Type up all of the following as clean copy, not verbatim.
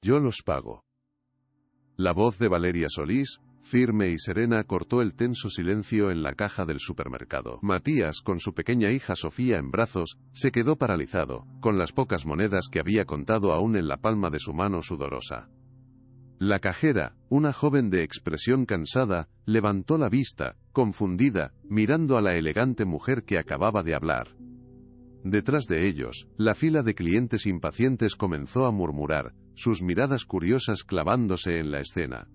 Yo los pago. La voz de Valeria Solís, firme y serena, cortó el tenso silencio en la caja del supermercado. Matías, con su pequeña hija Sofía en brazos, se quedó paralizado, con las pocas monedas que había contado aún en la palma de su mano sudorosa. La cajera, una joven de expresión cansada, levantó la vista, confundida, mirando a la elegante mujer que acababa de hablar. Detrás de ellos, la fila de clientes impacientes comenzó a murmurar, sus miradas curiosas clavándose en la escena.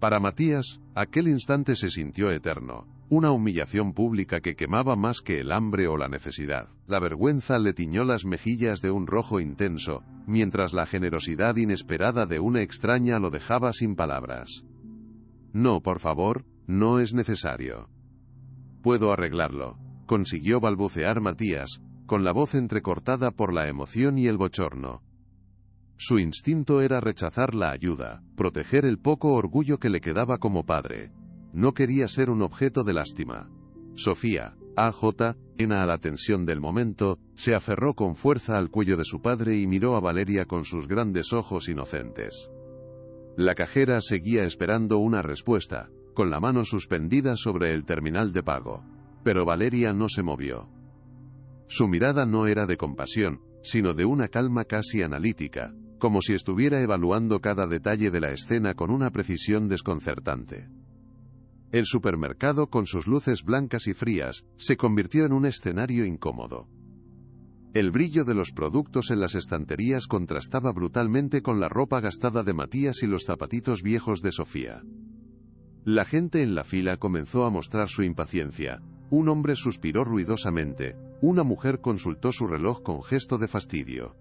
Para Matías, aquel instante se sintió eterno, una humillación pública que quemaba más que el hambre o la necesidad. La vergüenza le tiñó las mejillas de un rojo intenso, mientras la generosidad inesperada de una extraña lo dejaba sin palabras. No, por favor, no es necesario. Puedo arreglarlo, consiguió balbucear Matías, con la voz entrecortada por la emoción y el bochorno. Su instinto era rechazar la ayuda, proteger el poco orgullo que le quedaba como padre. No quería ser un objeto de lástima. Sofía, AJ, llena a la tensión del momento, se aferró con fuerza al cuello de su padre y miró a Valeria con sus grandes ojos inocentes. La cajera seguía esperando una respuesta, con la mano suspendida sobre el terminal de pago. Pero Valeria no se movió. Su mirada no era de compasión, sino de una calma casi analítica, como si estuviera evaluando cada detalle de la escena con una precisión desconcertante. El supermercado, con sus luces blancas y frías, se convirtió en un escenario incómodo. El brillo de los productos en las estanterías contrastaba brutalmente con la ropa gastada de Matías y los zapatitos viejos de Sofía. La gente en la fila comenzó a mostrar su impaciencia. Un hombre suspiró ruidosamente, una mujer consultó su reloj con gesto de fastidio.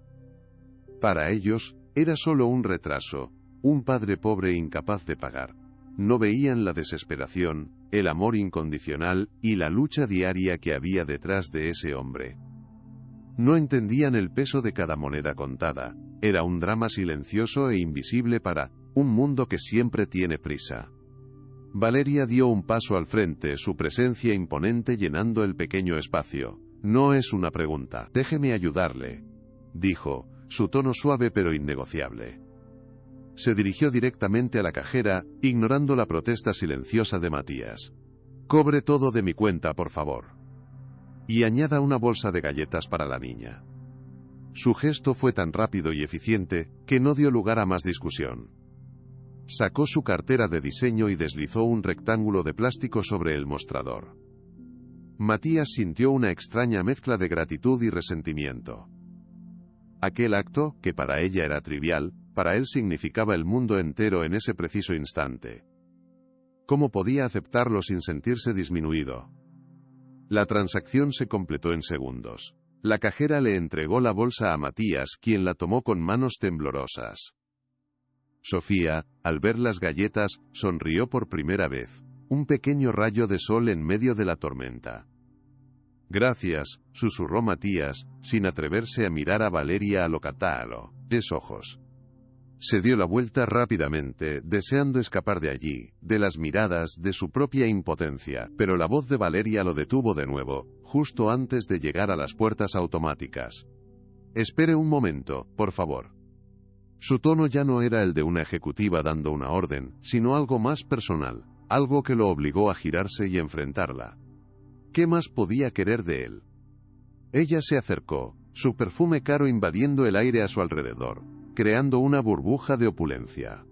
Para ellos, era solo un retraso, un padre pobre incapaz de pagar. No veían la desesperación, el amor incondicional y la lucha diaria que había detrás de ese hombre. No entendían el peso de cada moneda contada, era un drama silencioso e invisible para un mundo que siempre tiene prisa. Valeria dio un paso al frente, su presencia imponente llenando el pequeño espacio. No es una pregunta. Déjeme ayudarle, dijo, su tono suave pero innegociable. Se dirigió directamente a la cajera, ignorando la protesta silenciosa de Matías. Cobre todo de mi cuenta, por favor. Y añada una bolsa de galletas para la niña. Su gesto fue tan rápido y eficiente, que no dio lugar a más discusión. Sacó su cartera de diseño y deslizó un rectángulo de plástico sobre el mostrador. Matías sintió una extraña mezcla de gratitud y resentimiento. Aquel acto, que para ella era trivial, para él significaba el mundo entero en ese preciso instante. ¿Cómo podía aceptarlo sin sentirse disminuido? La transacción se completó en segundos. La cajera le entregó la bolsa a Matías, quien la tomó con manos temblorosas. Sofía, al ver las galletas, sonrió por primera vez. Un pequeño rayo de sol en medio de la tormenta. Gracias, susurró Matías, sin atreverse a mirar a Valeria a lo catálogo. Ojos. Se dio la vuelta rápidamente, deseando escapar de allí, de las miradas, de su propia impotencia, pero la voz de Valeria lo detuvo de nuevo, justo antes de llegar a las puertas automáticas. Espere un momento, por favor. Su tono ya no era el de una ejecutiva dando una orden, sino algo más personal, algo que lo obligó a girarse y enfrentarla. ¿Qué más podía querer de él? Ella se acercó, su perfume caro invadiendo el aire a su alrededor, creando una burbuja de opulencia.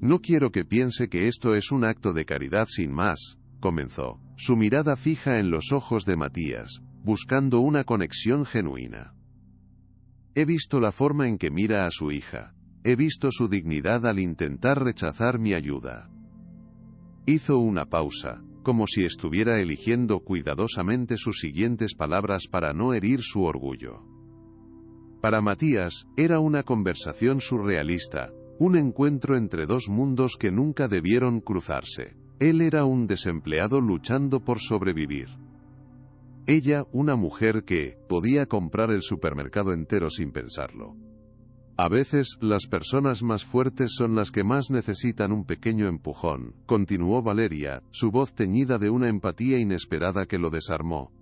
No quiero que piense que esto es un acto de caridad sin más, comenzó, su mirada fija en los ojos de Matías, buscando una conexión genuina. He visto la forma en que mira a su hija. He visto su dignidad al intentar rechazar mi ayuda. Hizo una pausa, como si estuviera eligiendo cuidadosamente sus siguientes palabras para no herir su orgullo. Para Matías, era una conversación surrealista, un encuentro entre dos mundos que nunca debieron cruzarse. Él era un desempleado luchando por sobrevivir. Ella, una mujer que podía comprar el supermercado entero sin pensarlo. A veces, las personas más fuertes son las que más necesitan un pequeño empujón, continuó Valeria, su voz teñida de una empatía inesperada que lo desarmó.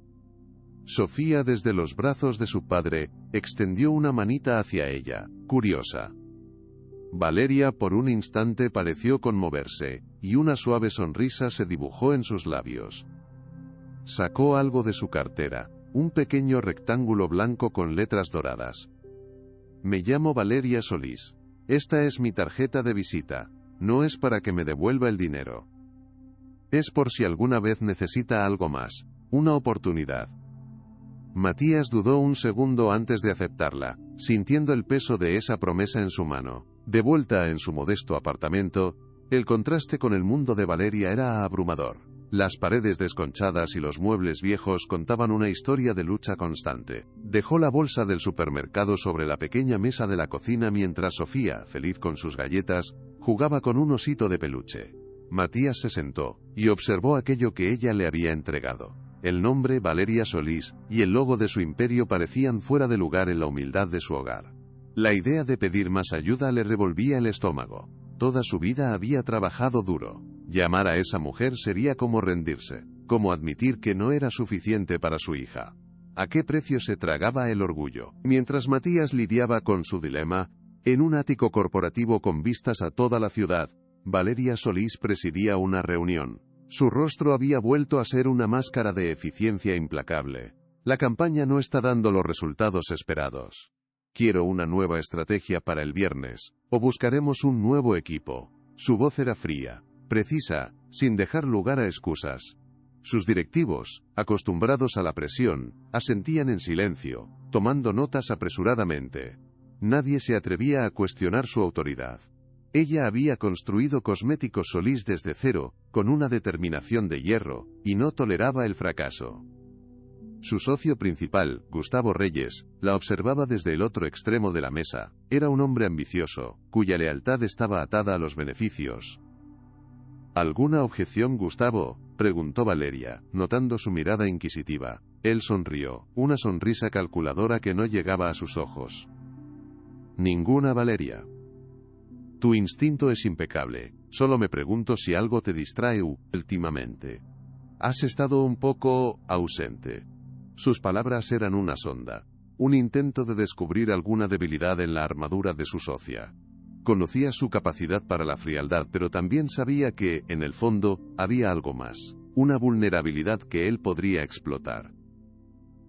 Sofía, desde los brazos de su padre, extendió una manita hacia ella, curiosa. Valeria por un instante pareció conmoverse, y una suave sonrisa se dibujó en sus labios. Sacó algo de su cartera, un pequeño rectángulo blanco con letras doradas. Me llamo Valeria Solís. Esta es mi tarjeta de visita. No es para que me devuelva el dinero. Es por si alguna vez necesita algo más, una oportunidad. Matías dudó un segundo antes de aceptarla, sintiendo el peso de esa promesa en su mano. De vuelta en su modesto apartamento, el contraste con el mundo de Valeria era abrumador. Las paredes desconchadas y los muebles viejos contaban una historia de lucha constante. Dejó la bolsa del supermercado sobre la pequeña mesa de la cocina mientras Sofía, feliz con sus galletas, jugaba con un osito de peluche. Matías se sentó y observó aquello que ella le había entregado. El nombre Valeria Solís y el logo de su imperio parecían fuera de lugar en la humildad de su hogar. La idea de pedir más ayuda le revolvía el estómago. Toda su vida había trabajado duro. Llamar a esa mujer sería como rendirse, como admitir que no era suficiente para su hija. ¿A qué precio se tragaba el orgullo? Mientras Matías lidiaba con su dilema, en un ático corporativo con vistas a toda la ciudad, Valeria Solís presidía una reunión. Su rostro había vuelto a ser una máscara de eficiencia implacable. La campaña no está dando los resultados esperados. Quiero una nueva estrategia para el viernes, o buscaremos un nuevo equipo. Su voz era fría, precisa, sin dejar lugar a excusas. Sus directivos, acostumbrados a la presión, asentían en silencio, tomando notas apresuradamente. Nadie se atrevía a cuestionar su autoridad. Ella había construido Cosméticos Solís desde cero, con una determinación de hierro, y no toleraba el fracaso. Su socio principal, Gustavo Reyes, la observaba desde el otro extremo de la mesa. Era un hombre ambicioso, cuya lealtad estaba atada a los beneficios. ¿Alguna objeción, Gustavo?, preguntó Valeria, notando su mirada inquisitiva. Él sonrió, una sonrisa calculadora que no llegaba a sus ojos. Ninguna, Valeria. Tu instinto es impecable. Solo me pregunto si algo te distrae últimamente. Has estado un poco ausente. Sus palabras eran una sonda, un intento de descubrir alguna debilidad en la armadura de su socia. Conocía su capacidad para la frialdad, pero también sabía que, en el fondo, había algo más, una vulnerabilidad que él podría explotar.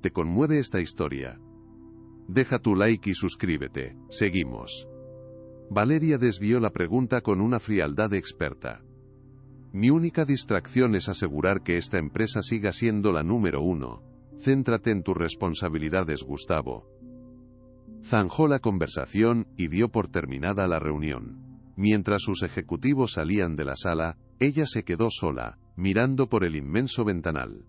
¿Te conmueve esta historia? Deja tu like y suscríbete. Seguimos. Valeria desvió la pregunta con una frialdad experta. Mi única distracción es asegurar que esta empresa siga siendo la número 1. Céntrate en tus responsabilidades, Gustavo. Zanjó la conversación y dio por terminada la reunión. Mientras sus ejecutivos salían de la sala, ella se quedó sola, mirando por el inmenso ventanal.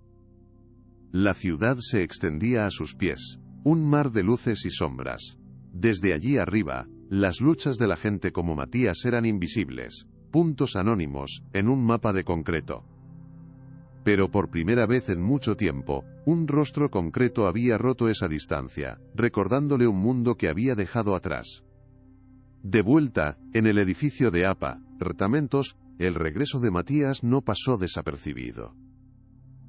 La ciudad se extendía a sus pies, un mar de luces y sombras. Desde allí arriba, las luchas de la gente como Matías eran invisibles, puntos anónimos, en un mapa de concreto. Pero por primera vez en mucho tiempo, un rostro concreto había roto esa distancia, recordándole un mundo que había dejado atrás. De vuelta, en el edificio de apartamentos, el regreso de Matías no pasó desapercibido.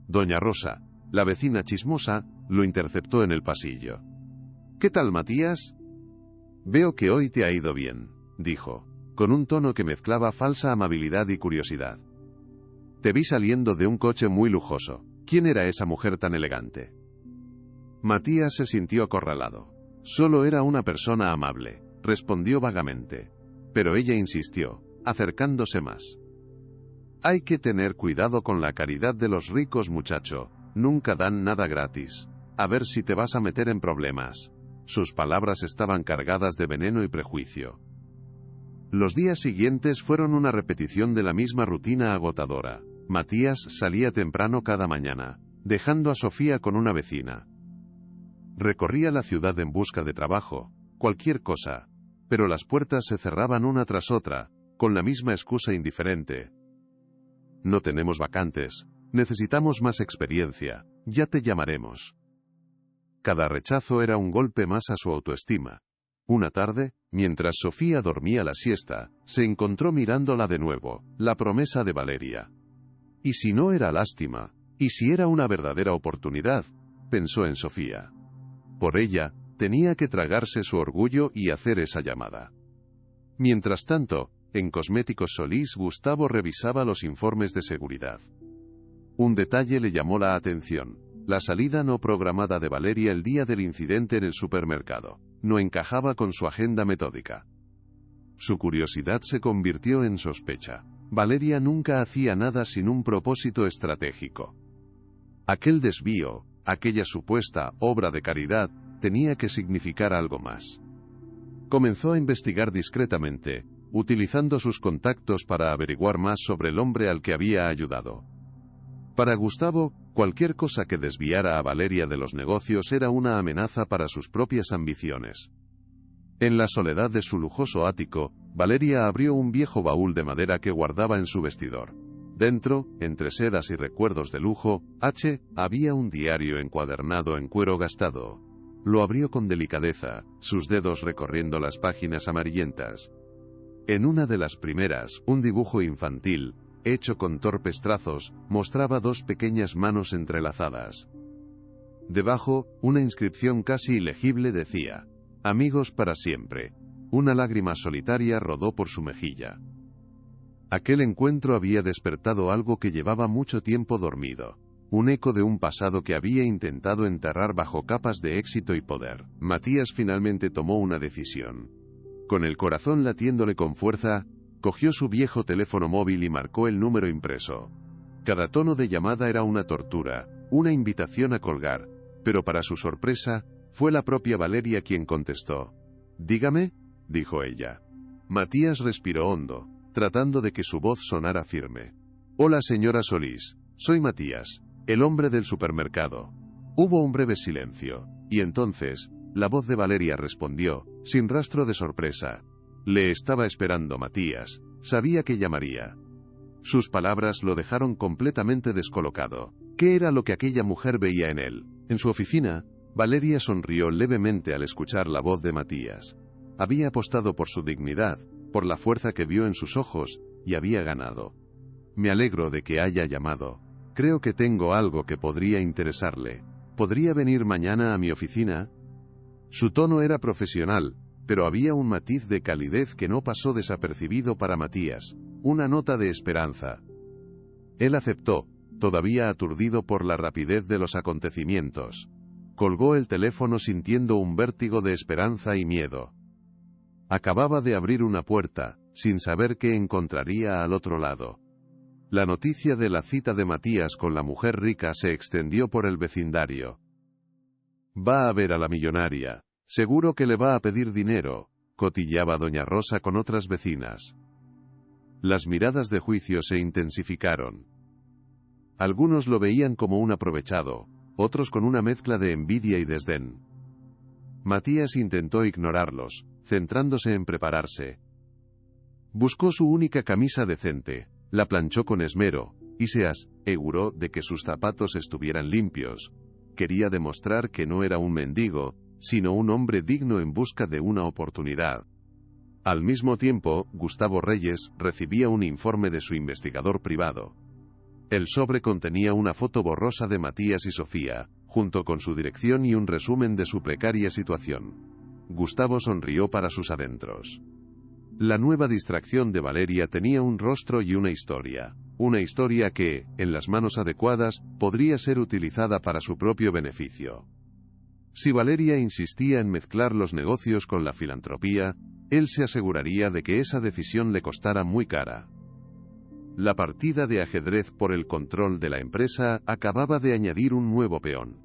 Doña Rosa, la vecina chismosa, lo interceptó en el pasillo. ¿Qué tal, Matías? Veo que hoy te ha ido bien, dijo, con un tono que mezclaba falsa amabilidad y curiosidad. Te vi saliendo de un coche muy lujoso. ¿Quién era esa mujer tan elegante? Matías se sintió acorralado. Solo era una persona amable, respondió vagamente. Pero ella insistió, acercándose más. Hay que tener cuidado con la caridad de los ricos, muchacho. Nunca dan nada gratis. A ver si te vas a meter en problemas. Sus palabras estaban cargadas de veneno y prejuicio. Los días siguientes fueron una repetición de la misma rutina agotadora. Matías salía temprano cada mañana, dejando a Sofía con una vecina. Recorría la ciudad en busca de trabajo, cualquier cosa, pero las puertas se cerraban una tras otra, con la misma excusa indiferente. No tenemos vacantes, necesitamos más experiencia, ya te llamaremos. Cada rechazo era un golpe más a su autoestima. Una tarde, mientras Sofía dormía la siesta, se encontró mirándola de nuevo, la promesa de Valeria. ¿Y si no era lástima? ¿Y si era una verdadera oportunidad? Pensó en Sofía. Por ella, tenía que tragarse su orgullo y hacer esa llamada. Mientras tanto, en Cosméticos Solís, Gustavo revisaba los informes de seguridad. Un detalle le llamó la atención: la salida no programada de Valeria el día del incidente en el supermercado. No encajaba con su agenda metódica. Su curiosidad se convirtió en sospecha. Valeria nunca hacía nada sin un propósito estratégico. Aquel desvío, aquella supuesta obra de caridad, tenía que significar algo más. Comenzó a investigar discretamente, utilizando sus contactos para averiguar más sobre el hombre al que había ayudado. Para Gustavo, cualquier cosa que desviara a Valeria de los negocios era una amenaza para sus propias ambiciones. En la soledad de su lujoso ático, Valeria abrió un viejo baúl de madera que guardaba en su vestidor. Dentro, entre sedas y recuerdos de lujo, había un diario encuadernado en cuero gastado. Lo abrió con delicadeza, sus dedos recorriendo las páginas amarillentas. En una de las primeras, un dibujo infantil, hecho con torpes trazos, mostraba dos pequeñas manos entrelazadas. Debajo, una inscripción casi ilegible decía: «Amigos para siempre». Una lágrima solitaria rodó por su mejilla. Aquel encuentro había despertado algo que llevaba mucho tiempo dormido. Un eco de un pasado que había intentado enterrar bajo capas de éxito y poder. Matías finalmente tomó una decisión. Con el corazón latiéndole con fuerza, cogió su viejo teléfono móvil y marcó el número impreso. Cada tono de llamada era una tortura, una invitación a colgar, pero para su sorpresa, fue la propia Valeria quien contestó. «Dígame», dijo ella. Matías respiró hondo, tratando de que su voz sonara firme. «Hola señora Solís, soy Matías, el hombre del supermercado». Hubo un breve silencio, y entonces, la voz de Valeria respondió, sin rastro de sorpresa. Le estaba esperando Matías, sabía que llamaría. Sus palabras lo dejaron completamente descolocado. ¿Qué era lo que aquella mujer veía en él? En su oficina, Valeria sonrió levemente al escuchar la voz de Matías. Había apostado por su dignidad, por la fuerza que vio en sus ojos, y había ganado. «Me alegro de que haya llamado. Creo que tengo algo que podría interesarle. ¿Podría venir mañana a mi oficina?» Su tono era profesional, pero había un matiz de calidez que no pasó desapercibido para Matías, una nota de esperanza. Él aceptó, todavía aturdido por la rapidez de los acontecimientos. Colgó el teléfono sintiendo un vértigo de esperanza y miedo. Acababa de abrir una puerta, sin saber qué encontraría al otro lado. La noticia de la cita de Matías con la mujer rica se extendió por el vecindario. «Va a ver a la millonaria. Seguro que le va a pedir dinero», cotilleaba doña Rosa con otras vecinas. Las miradas de juicio se intensificaron. Algunos lo veían como un aprovechado, otros con una mezcla de envidia y desdén. Matías intentó ignorarlos, centrándose en prepararse. Buscó su única camisa decente, la planchó con esmero, y se aseguró de que sus zapatos estuvieran limpios. Quería demostrar que no era un mendigo, sino un hombre digno en busca de una oportunidad. Al mismo tiempo, Gustavo Reyes recibía un informe de su investigador privado. El sobre contenía una foto borrosa de Matías y Sofía, junto con su dirección y un resumen de su precaria situación. Gustavo sonrió para sus adentros. La nueva distracción de Valeria tenía un rostro y una historia que, en las manos adecuadas, podría ser utilizada para su propio beneficio. Si Valeria insistía en mezclar los negocios con la filantropía, él se aseguraría de que esa decisión le costara muy cara. La partida de ajedrez por el control de la empresa acababa de añadir un nuevo peón.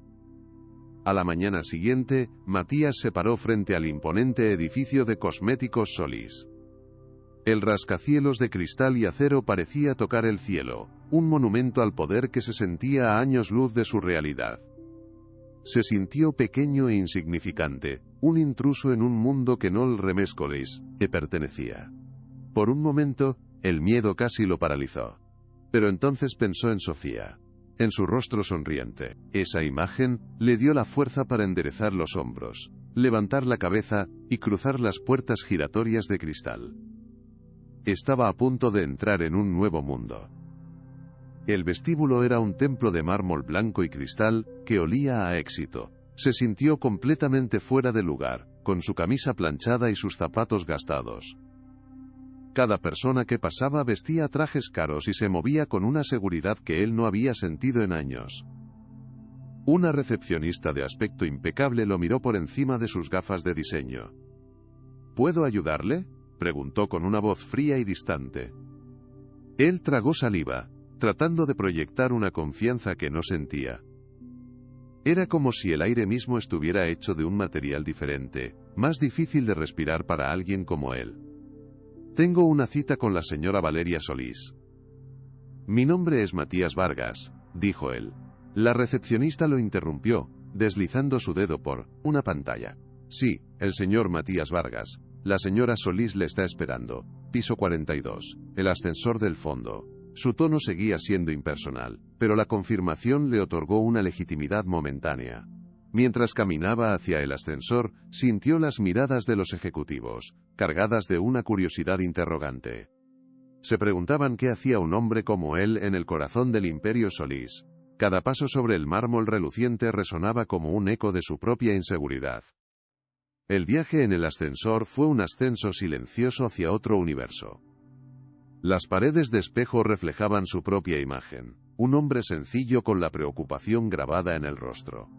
A la mañana siguiente, Matías se paró frente al imponente edificio de Cosméticos Solís. El rascacielos de cristal y acero parecía tocar el cielo, un monumento al poder que se sentía a años luz de su realidad. Se sintió pequeño e insignificante, un intruso en un mundo que no le pertenecía. Por un momento, el miedo casi lo paralizó. Pero entonces pensó en Sofía, en su rostro sonriente. Esa imagen le dio la fuerza para enderezar los hombros, levantar la cabeza y cruzar las puertas giratorias de cristal. Estaba a punto de entrar en un nuevo mundo. El vestíbulo era un templo de mármol blanco y cristal, que olía a éxito. Se sintió completamente fuera de lugar, con su camisa planchada y sus zapatos gastados. Cada persona que pasaba vestía trajes caros y se movía con una seguridad que él no había sentido en años. Una recepcionista de aspecto impecable lo miró por encima de sus gafas de diseño. ¿Puedo ayudarle?, preguntó con una voz fría y distante. Él tragó saliva, tratando de proyectar una confianza que no sentía. Era como si el aire mismo estuviera hecho de un material diferente, más difícil de respirar para alguien como él. Tengo una cita con la señora Valeria Solís. Mi nombre es Matías Vargas, dijo él. La recepcionista lo interrumpió, deslizando su dedo por una pantalla. Sí, el señor Matías Vargas. La señora Solís le está esperando. Piso 42. El ascensor del fondo. Su tono seguía siendo impersonal, pero la confirmación le otorgó una legitimidad momentánea. Mientras caminaba hacia el ascensor, sintió las miradas de los ejecutivos, cargadas de una curiosidad interrogante. Se preguntaban qué hacía un hombre como él en el corazón del Imperio Solís. Cada paso sobre el mármol reluciente resonaba como un eco de su propia inseguridad. El viaje en el ascensor fue un ascenso silencioso hacia otro universo. Las paredes de espejo reflejaban su propia imagen, un hombre sencillo con la preocupación grabada en el rostro.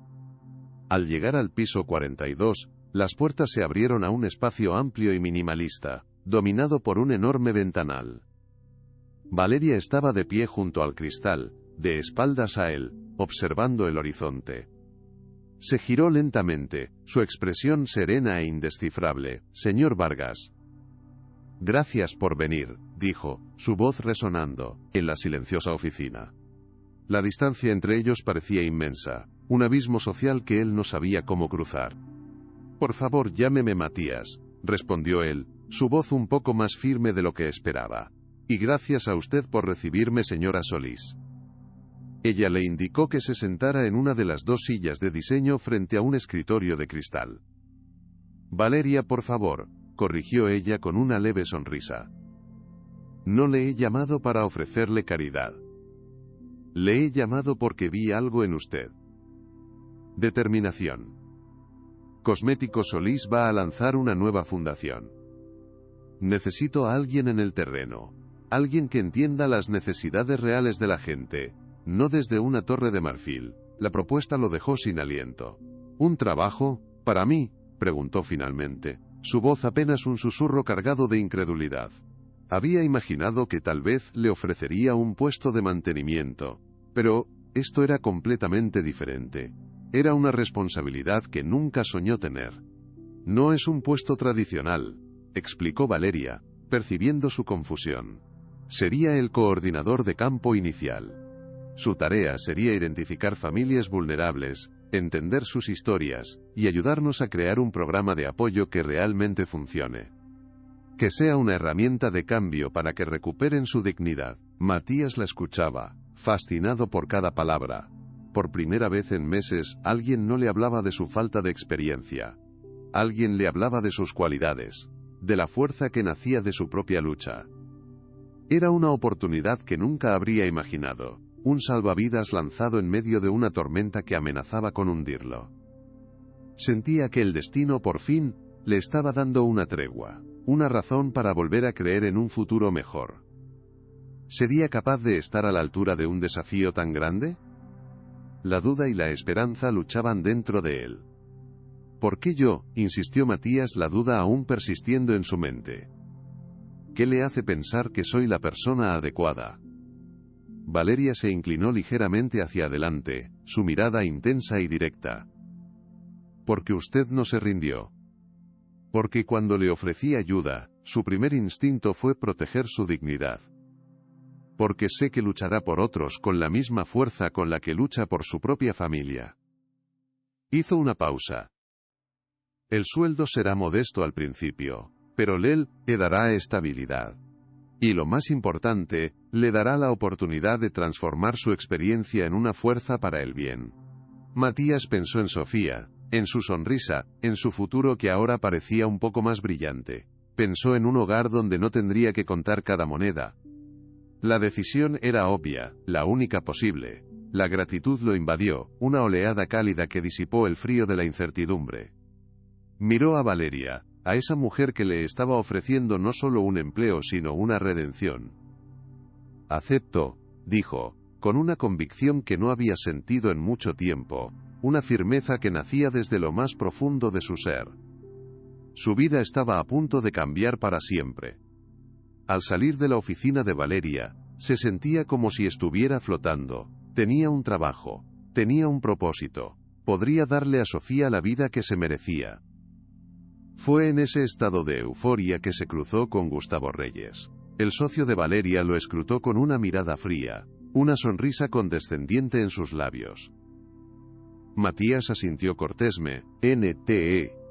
Al llegar al piso 42, las puertas se abrieron a un espacio amplio y minimalista, dominado por un enorme ventanal. Valeria estaba de pie junto al cristal, de espaldas a él, observando el horizonte. Se giró lentamente, su expresión serena e indescifrable. Señor Vargas. Gracias por venir, dijo, su voz resonando, en la silenciosa oficina. La distancia entre ellos parecía inmensa, un abismo social que él no sabía cómo cruzar. Por favor, llámeme Matías, respondió él, su voz un poco más firme de lo que esperaba. Y gracias a usted por recibirme, señora Solís. Ella le indicó que se sentara en una de las dos sillas de diseño frente a un escritorio de cristal. Valeria, por favor, corrigió ella con una leve sonrisa. No le he llamado para ofrecerle caridad. Le he llamado porque vi algo en usted. Determinación. Cosméticos Solís va a lanzar una nueva fundación. Necesito a alguien en el terreno. Alguien que entienda las necesidades reales de la gente, no desde una torre de marfil. La propuesta lo dejó sin aliento. ¿Un trabajo? ¿Para mí?, preguntó finalmente, su voz apenas un susurro cargado de incredulidad. Había imaginado que tal vez le ofrecería un puesto de mantenimiento, pero esto era completamente diferente. Era una responsabilidad que nunca soñó tener. No es un puesto tradicional, explicó Valeria, percibiendo su confusión. Sería el coordinador de campo inicial. Su tarea sería identificar familias vulnerables, entender sus historias, y ayudarnos a crear un programa de apoyo que realmente funcione. Que sea una herramienta de cambio para que recuperen su dignidad. Matías la escuchaba, fascinado por cada palabra. Por primera vez en meses, alguien no le hablaba de su falta de experiencia. Alguien le hablaba de sus cualidades, de la fuerza que nacía de su propia lucha. Era una oportunidad que nunca habría imaginado, un salvavidas lanzado en medio de una tormenta que amenazaba con hundirlo. Sentía que el destino por fin le estaba dando una tregua, una razón para volver a creer en un futuro mejor. ¿Sería capaz de estar a la altura de un desafío tan grande? La duda y la esperanza luchaban dentro de él. ¿Por qué yo?, insistió Matías, la duda aún persistiendo en su mente. ¿Qué le hace pensar que soy la persona adecuada? Valeria se inclinó ligeramente hacia adelante, su mirada intensa y directa. Porque usted no se rindió. Porque cuando le ofrecí ayuda, su primer instinto fue proteger su dignidad. Porque sé que luchará por otros con la misma fuerza con la que lucha por su propia familia. Hizo una pausa. El sueldo será modesto al principio, pero le dará estabilidad. Y lo más importante, le dará la oportunidad de transformar su experiencia en una fuerza para el bien. Matías pensó en Sofía, en su sonrisa, en su futuro que ahora parecía un poco más brillante. Pensó en un hogar donde no tendría que contar cada moneda. La decisión era obvia, la única posible. La gratitud lo invadió, una oleada cálida que disipó el frío de la incertidumbre. Miró a Valeria, a esa mujer que le estaba ofreciendo no solo un empleo sino una redención. «Acepto», dijo, con una convicción que no había sentido en mucho tiempo, una firmeza que nacía desde lo más profundo de su ser. Su vida estaba a punto de cambiar para siempre. Al salir de la oficina de Valeria, se sentía como si estuviera flotando. Tenía un trabajo, tenía un propósito, podría darle a Sofía la vida que se merecía. Fue en ese estado de euforia que se cruzó con Gustavo Reyes. El socio de Valeria lo escrutó con una mirada fría, una sonrisa condescendiente en sus labios. Matías asintió cortésme,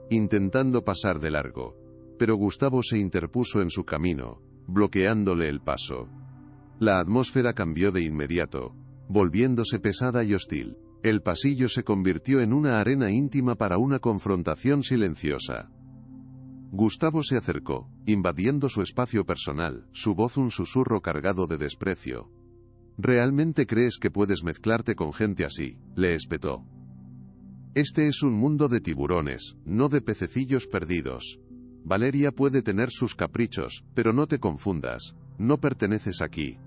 intentando pasar de largo, pero Gustavo se interpuso en su camino, bloqueándole el paso. La atmósfera cambió de inmediato, volviéndose pesada y hostil. El pasillo se convirtió en una arena íntima para una confrontación silenciosa. Gustavo se acercó, invadiendo su espacio personal, su voz un susurro cargado de desprecio. «¿Realmente crees que puedes mezclarte con gente así?», le espetó. «Este es un mundo de tiburones, no de pececillos perdidos. Valeria puede tener sus caprichos, pero no te confundas, no perteneces aquí».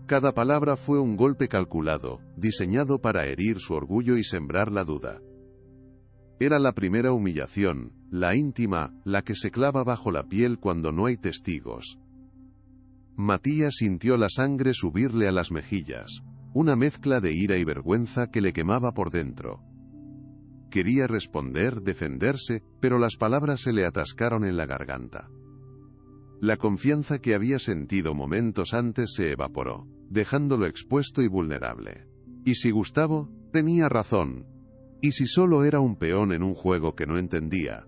Cada palabra fue un golpe calculado, diseñado para herir su orgullo y sembrar la duda. Era la primera humillación, la íntima, la que se clava bajo la piel cuando no hay testigos. Matías sintió la sangre subirle a las mejillas, una mezcla de ira y vergüenza que le quemaba por dentro. Quería responder, defenderse, pero las palabras se le atascaron en la garganta. La confianza que había sentido momentos antes se evaporó, dejándolo expuesto y vulnerable. ¿Y si Gustavo tenía razón? ¿Y si solo era un peón en un juego que no entendía?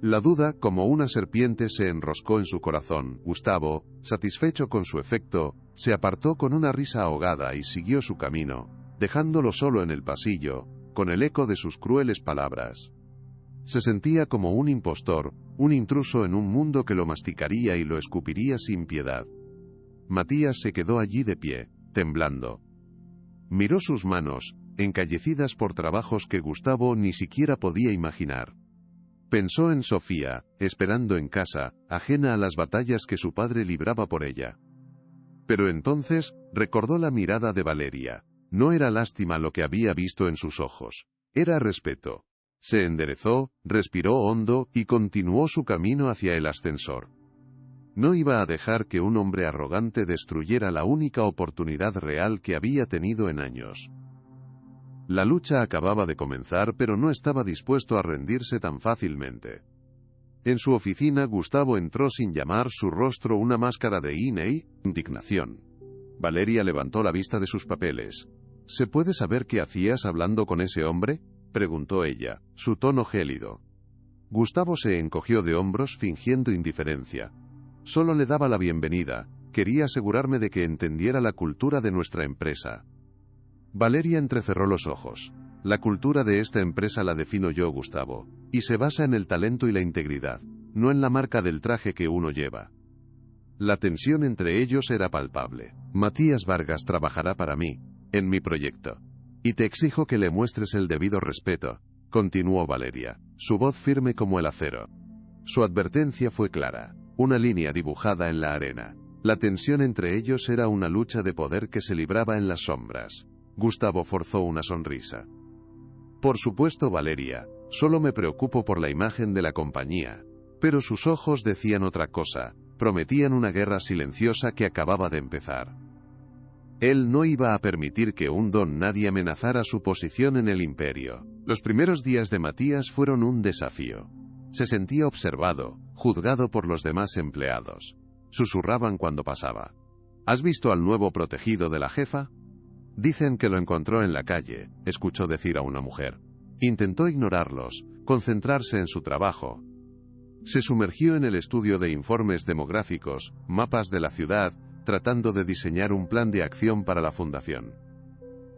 La duda, como una serpiente, se enroscó en su corazón. Gustavo, satisfecho con su efecto, se apartó con una risa ahogada y siguió su camino, dejándolo solo en el pasillo, con el eco de sus crueles palabras. Se sentía como un impostor, un intruso en un mundo que lo masticaría y lo escupiría sin piedad. Matías se quedó allí de pie, temblando. Miró sus manos, encallecidas por trabajos que Gustavo ni siquiera podía imaginar. Pensó en Sofía, esperando en casa, ajena a las batallas que su padre libraba por ella. Pero entonces, recordó la mirada de Valeria. No era lástima lo que había visto en sus ojos. Era respeto. Se enderezó, respiró hondo, y continuó su camino hacia el ascensor. No iba a dejar que un hombre arrogante destruyera la única oportunidad real que había tenido en años. La lucha acababa de comenzar, pero no estaba dispuesto a rendirse tan fácilmente. En su oficina, Gustavo entró sin llamar, su rostro una máscara de ira y indignación. Valeria levantó la vista de sus papeles. «¿Se puede saber qué hacías hablando con ese hombre?», preguntó ella, su tono gélido. Gustavo se encogió de hombros fingiendo indiferencia. «Solo le daba la bienvenida, quería asegurarme de que entendiera la cultura de nuestra empresa». Valeria entrecerró los ojos. «La cultura de esta empresa la defino yo, Gustavo, y se basa en el talento y la integridad, no en la marca del traje que uno lleva». La tensión entre ellos era palpable. «Matías Vargas trabajará para mí, en mi proyecto. Y te exijo que le muestres el debido respeto», continuó Valeria, su voz firme como el acero. Su advertencia fue clara, una línea dibujada en la arena. La tensión entre ellos era una lucha de poder que se libraba en las sombras. Gustavo forzó una sonrisa. «Por supuesto, Valeria, solo me preocupo por la imagen de la compañía». Pero sus ojos decían otra cosa, prometían una guerra silenciosa que acababa de empezar. Él no iba a permitir que un don nadie amenazara su posición en el imperio. Los primeros días de Matías fueron un desafío. Se sentía observado, juzgado por los demás empleados. Susurraban cuando pasaba. «¿Has visto al nuevo protegido de la jefa?». «Dicen que lo encontró en la calle», escuchó decir a una mujer. Intentó ignorarlos, concentrarse en su trabajo. Se sumergió en el estudio de informes demográficos, mapas de la ciudad, tratando de diseñar un plan de acción para la fundación.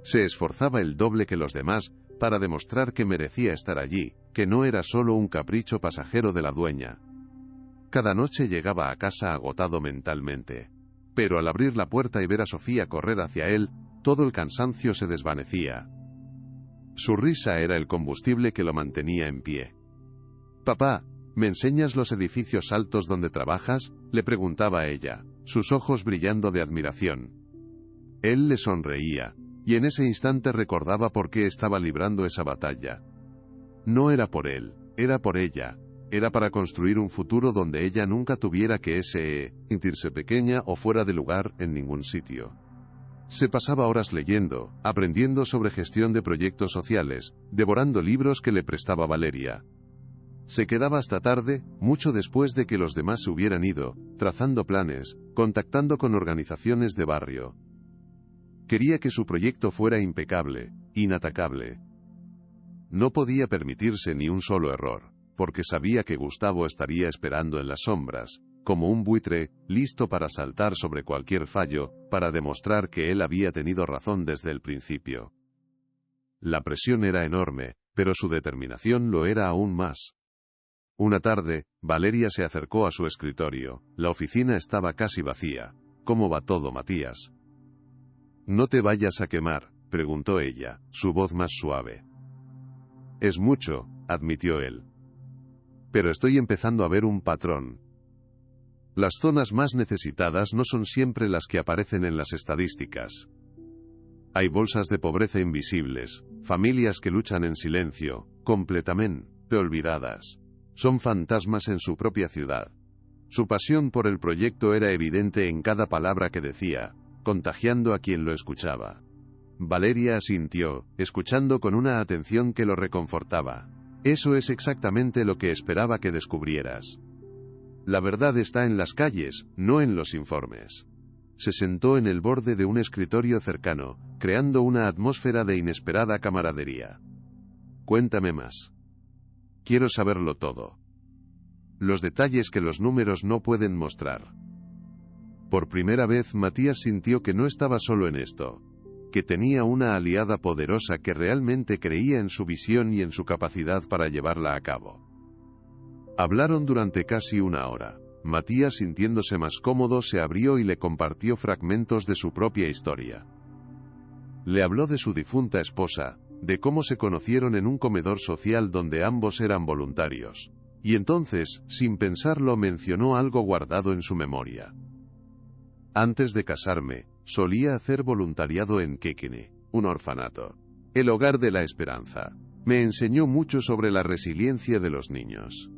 Se esforzaba el doble que los demás, para demostrar que merecía estar allí, que no era solo un capricho pasajero de la dueña. Cada noche llegaba a casa agotado mentalmente. Pero al abrir la puerta y ver a Sofía correr hacia él, todo el cansancio se desvanecía. Su risa era el combustible que lo mantenía en pie. «Papá», ¿Me enseñas los edificios altos donde trabajas?, le preguntaba ella, sus ojos brillando de admiración. Él le sonreía, y en ese instante recordaba por qué estaba librando esa batalla. No era por él, era por ella. Era para construir un futuro donde ella nunca tuviera que sentirse pequeña o fuera de lugar en ningún sitio. Se pasaba horas leyendo, aprendiendo sobre gestión de proyectos sociales, devorando libros que le prestaba Valeria. Se quedaba hasta tarde, mucho después de que los demás se hubieran ido, trazando planes, contactando con organizaciones de barrio. Quería que su proyecto fuera impecable, inatacable. No podía permitirse ni un solo error, porque sabía que Gustavo estaría esperando en las sombras, como un buitre, listo para saltar sobre cualquier fallo, para demostrar que él había tenido razón desde el principio. La presión era enorme, pero su determinación lo era aún más. Una tarde, Valeria se acercó a su escritorio. La oficina estaba casi vacía. ¿Cómo va todo, Matías? ¿No te vayas a quemar?, preguntó ella, su voz más suave. Es mucho, admitió él. Pero estoy empezando a ver un patrón. Las zonas más necesitadas no son siempre las que aparecen en las estadísticas. Hay bolsas de pobreza invisibles, familias que luchan en silencio, completamente olvidadas. Son fantasmas en su propia ciudad. Su pasión por el proyecto era evidente en cada palabra que decía, contagiando a quien lo escuchaba. Valeria asintió, escuchando con una atención que lo reconfortaba. Eso es exactamente lo que esperaba que descubrieras. La verdad está en las calles, no en los informes. Se sentó en el borde de un escritorio cercano, creando una atmósfera de inesperada camaradería. Cuéntame más. Quiero saberlo todo. Los detalles que los números no pueden mostrar. Por primera vez Matías sintió que no estaba solo en esto, que tenía una aliada poderosa que realmente creía en su visión y en su capacidad para llevarla a cabo. Hablaron durante casi una hora. Matías, sintiéndose más cómodo, se abrió y le compartió fragmentos de su propia historia. Le habló de su difunta esposa, de cómo se conocieron en un comedor social donde ambos eran voluntarios. Y entonces, sin pensarlo, mencionó algo guardado en su memoria. Antes de casarme, solía hacer voluntariado en Kekene, un orfanato. El hogar de la esperanza. Me enseñó mucho sobre la resiliencia de los niños.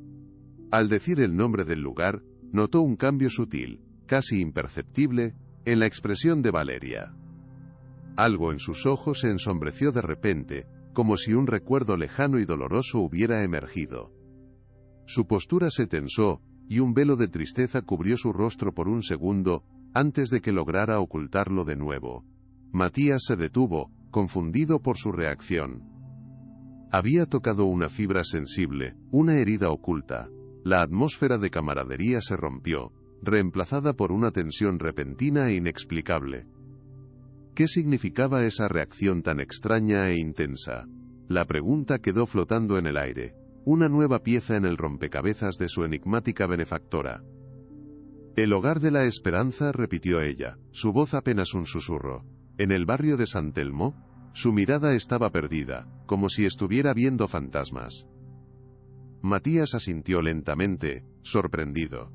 Al decir el nombre del lugar, notó un cambio sutil, casi imperceptible, en la expresión de Valeria. Algo en sus ojos se ensombreció de repente, como si un recuerdo lejano y doloroso hubiera emergido. Su postura se tensó, y un velo de tristeza cubrió su rostro por un segundo, antes de que lograra ocultarlo de nuevo. Matías se detuvo, confundido por su reacción. Había tocado una fibra sensible, una herida oculta. La atmósfera de camaradería se rompió, reemplazada por una tensión repentina e inexplicable. ¿Qué significaba esa reacción tan extraña e intensa? La pregunta quedó flotando en el aire, una nueva pieza en el rompecabezas de su enigmática benefactora. El hogar de la esperanza, repitió ella, su voz apenas un susurro. En el barrio de San Telmo, su mirada estaba perdida, como si estuviera viendo fantasmas. Matías asintió lentamente, sorprendido.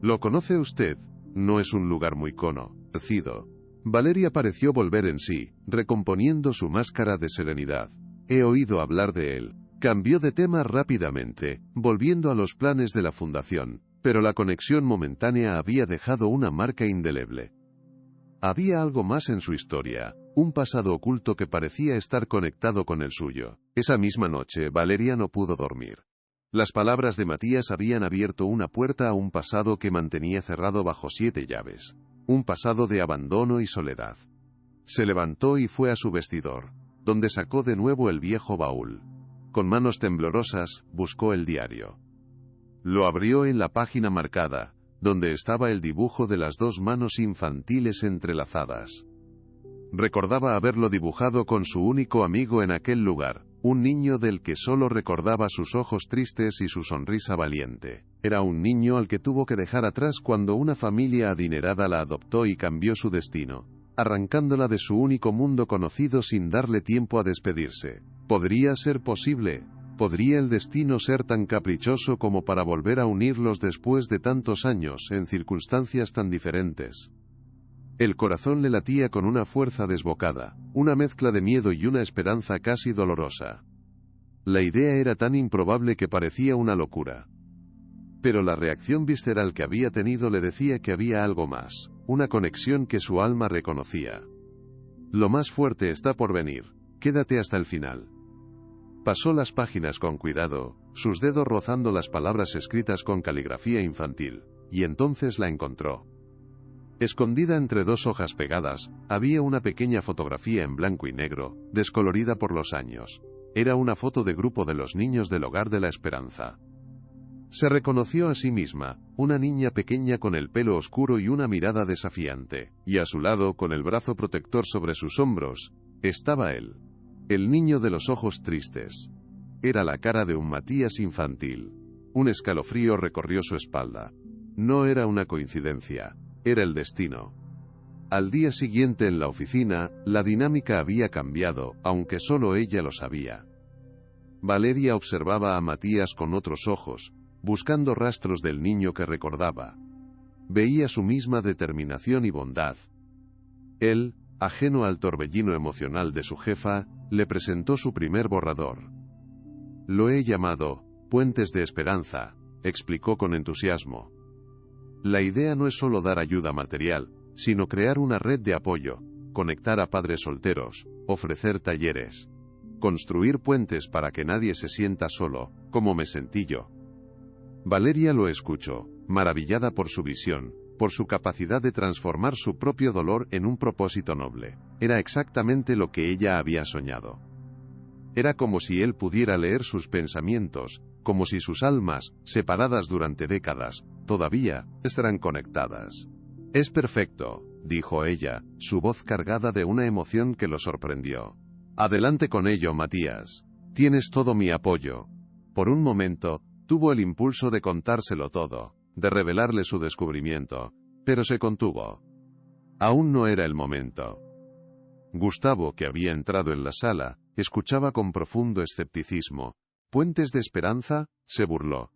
¿Lo conoce usted? No es un lugar muy conocido. Valeria pareció volver en sí, recomponiendo su máscara de serenidad. He oído hablar de él. Cambió de tema rápidamente, volviendo a los planes de la fundación, pero la conexión momentánea había dejado una marca indeleble. Había algo más en su historia, un pasado oculto que parecía estar conectado con el suyo. Esa misma noche, Valeria no pudo dormir. Las palabras de Matías habían abierto una puerta a un pasado que mantenía cerrado bajo 7 llaves. Un pasado de abandono y soledad. Se levantó y fue a su vestidor, donde sacó de nuevo el viejo baúl. Con manos temblorosas, buscó el diario. Lo abrió en la página marcada, donde estaba el dibujo de las 2 manos infantiles entrelazadas. Recordaba haberlo dibujado con su único amigo en aquel lugar, un niño del que solo recordaba sus ojos tristes y su sonrisa valiente. Era un niño al que tuvo que dejar atrás cuando una familia adinerada la adoptó y cambió su destino, arrancándola de su único mundo conocido sin darle tiempo a despedirse. ¿Podría ser posible? ¿Podría el destino ser tan caprichoso como para volver a unirlos después de tantos años, en circunstancias tan diferentes? El corazón le latía con una fuerza desbocada, una mezcla de miedo y una esperanza casi dolorosa. La idea era tan improbable que parecía una locura. Pero la reacción visceral que había tenido le decía que había algo más, una conexión que su alma reconocía. Lo más fuerte está por venir, quédate hasta el final. Pasó las páginas con cuidado, sus dedos rozando las palabras escritas con caligrafía infantil, y entonces la encontró. Escondida entre dos hojas pegadas, había una pequeña fotografía en blanco y negro, descolorida por los años. Era una foto de grupo de los niños del Hogar de la Esperanza. Se reconoció a sí misma, una niña pequeña con el pelo oscuro y una mirada desafiante, y a su lado, con el brazo protector sobre sus hombros, estaba él. El niño de los ojos tristes. Era la cara de un Matías infantil. Un escalofrío recorrió su espalda. No era una coincidencia, era el destino. Al día siguiente en la oficina, la dinámica había cambiado, aunque solo ella lo sabía. Valeria observaba a Matías con otros ojos, buscando rastros del niño que recordaba. Veía su misma determinación y bondad. Él, ajeno al torbellino emocional de su jefa, le presentó su primer borrador. Lo he llamado Puentes de Esperanza, explicó con entusiasmo. La idea no es solo dar ayuda material, sino crear una red de apoyo, conectar a padres solteros, ofrecer talleres, construir puentes para que nadie se sienta solo, como me sentí yo. Valeria lo escuchó, maravillada por su visión, por su capacidad de transformar su propio dolor en un propósito noble. Era exactamente lo que ella había soñado. Era como si él pudiera leer sus pensamientos, como si sus almas, separadas durante décadas, todavía estarán conectadas. Es perfecto, dijo ella, su voz cargada de una emoción que lo sorprendió. Adelante con ello, Matías. Tienes todo mi apoyo. Por un momento, tuvo el impulso de contárselo todo, de revelarle su descubrimiento, pero se contuvo. Aún no era el momento. Gustavo, que había entrado en la sala, escuchaba con profundo escepticismo. ¿Puentes de esperanza?, se burló.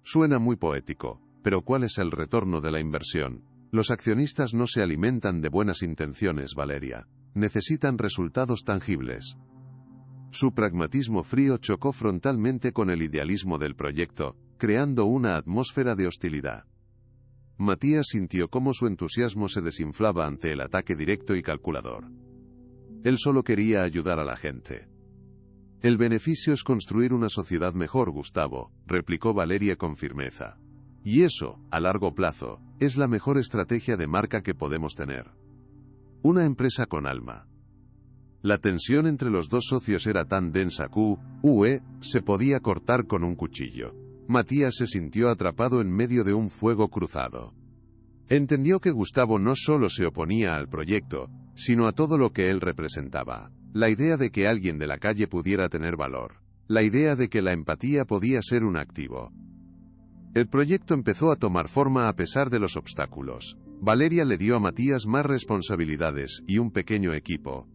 Suena muy poético, pero ¿cuál es el retorno de la inversión? Los accionistas no se alimentan de buenas intenciones, Valeria. Necesitan resultados tangibles. Su pragmatismo frío chocó frontalmente con el idealismo del proyecto, creando una atmósfera de hostilidad. Matías sintió cómo su entusiasmo se desinflaba ante el ataque directo y calculador. Él solo quería ayudar a la gente. El beneficio es construir una sociedad mejor, Gustavo, replicó Valeria con firmeza. Y eso, a largo plazo, es la mejor estrategia de marca que podemos tener. Una empresa con alma. La tensión entre los dos socios era tan densa que, se podía cortar con un cuchillo. Matías se sintió atrapado en medio de un fuego cruzado. Entendió que Gustavo no solo se oponía al proyecto, sino a todo lo que él representaba. La idea de que alguien de la calle pudiera tener valor. La idea de que la empatía podía ser un activo. El proyecto empezó a tomar forma a pesar de los obstáculos. Valeria le dio a Matías más responsabilidades y un pequeño equipo.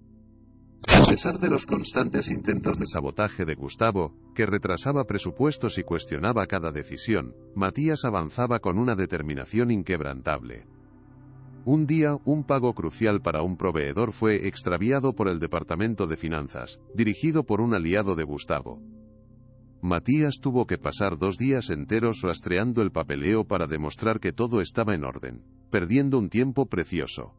A pesar de los constantes intentos de sabotaje de Gustavo, que retrasaba presupuestos y cuestionaba cada decisión, Matías avanzaba con una determinación inquebrantable. Un día, un pago crucial para un proveedor fue extraviado por el Departamento de Finanzas, dirigido por un aliado de Gustavo. Matías tuvo que pasar 2 días enteros rastreando el papeleo para demostrar que todo estaba en orden, perdiendo un tiempo precioso.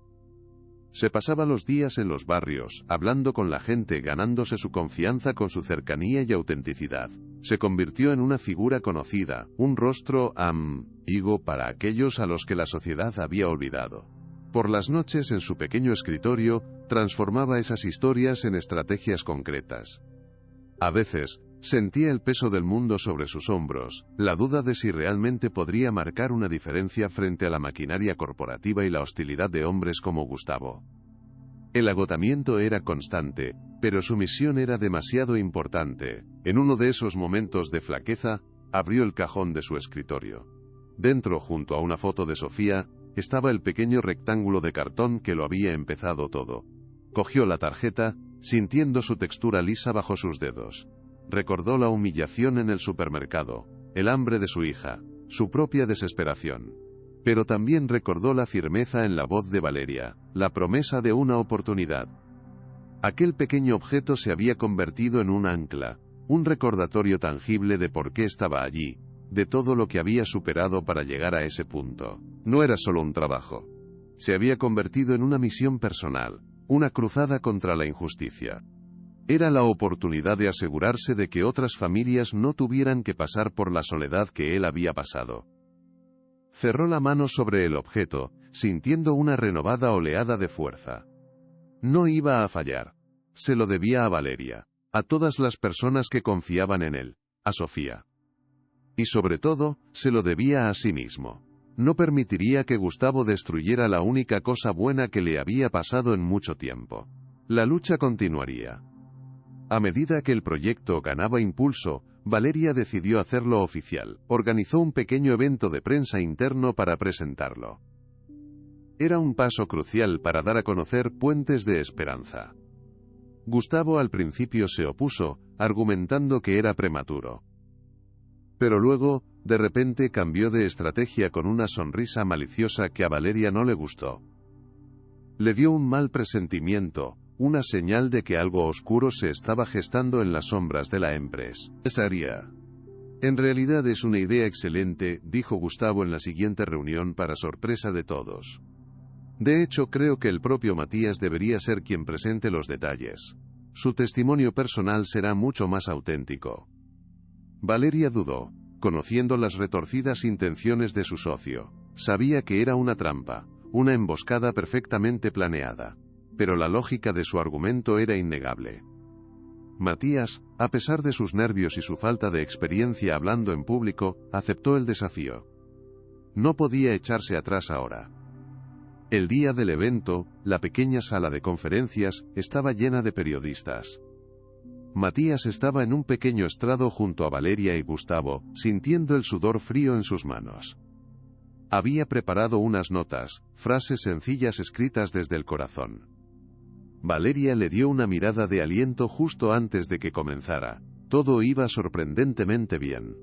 Se pasaba los días en los barrios, hablando con la gente, ganándose su confianza con su cercanía y autenticidad. Se convirtió en una figura conocida, un rostro amigo para aquellos a los que la sociedad había olvidado. Por las noches en su pequeño escritorio, transformaba esas historias en estrategias concretas. A veces, sentía el peso del mundo sobre sus hombros, la duda de si realmente podría marcar una diferencia frente a la maquinaria corporativa y la hostilidad de hombres como Gustavo. El agotamiento era constante, pero su misión era demasiado importante. En uno de esos momentos de flaqueza, abrió el cajón de su escritorio. Dentro, junto a una foto de Sofía, estaba el pequeño rectángulo de cartón que lo había empezado todo. Cogió la tarjeta, sintiendo su textura lisa bajo sus dedos. Recordó la humillación en el supermercado, el hambre de su hija, su propia desesperación. Pero también recordó la firmeza en la voz de Valeria, la promesa de una oportunidad. Aquel pequeño objeto se había convertido en un ancla, un recordatorio tangible de por qué estaba allí, de todo lo que había superado para llegar a ese punto. No era solo un trabajo. Se había convertido en una misión personal, una cruzada contra la injusticia. Era la oportunidad de asegurarse de que otras familias no tuvieran que pasar por la soledad que él había pasado. Cerró la mano sobre el objeto, sintiendo una renovada oleada de fuerza. No iba a fallar. Se lo debía a Valeria, a todas las personas que confiaban en él, a Sofía. Y sobre todo, se lo debía a sí mismo. No permitiría que Gustavo destruyera la única cosa buena que le había pasado en mucho tiempo. La lucha continuaría. A medida que el proyecto ganaba impulso, Valeria decidió hacerlo oficial. Organizó un pequeño evento de prensa interno para presentarlo. Era un paso crucial para dar a conocer Puentes de Esperanza. Gustavo al principio se opuso, argumentando que era prematuro. Pero luego, de repente cambió de estrategia con una sonrisa maliciosa que a Valeria no le gustó. Le dio un mal presentimiento, una señal de que algo oscuro se estaba gestando en las sombras de la empresa. En realidad es una idea excelente, dijo Gustavo en la siguiente reunión para sorpresa de todos. De hecho, creo que el propio Matías debería ser quien presente los detalles. Su testimonio personal será mucho más auténtico. Valeria dudó, conociendo las retorcidas intenciones de su socio. Sabía que era una trampa, una emboscada perfectamente planeada. Pero la lógica de su argumento era innegable. Matías, a pesar de sus nervios y su falta de experiencia hablando en público, aceptó el desafío. No podía echarse atrás ahora. El día del evento, la pequeña sala de conferencias estaba llena de periodistas. Matías estaba en un pequeño estrado junto a Valeria y Gustavo, sintiendo el sudor frío en sus manos. Había preparado unas notas, frases sencillas escritas desde el corazón. Valeria le dio una mirada de aliento justo antes de que comenzara. Todo iba sorprendentemente bien.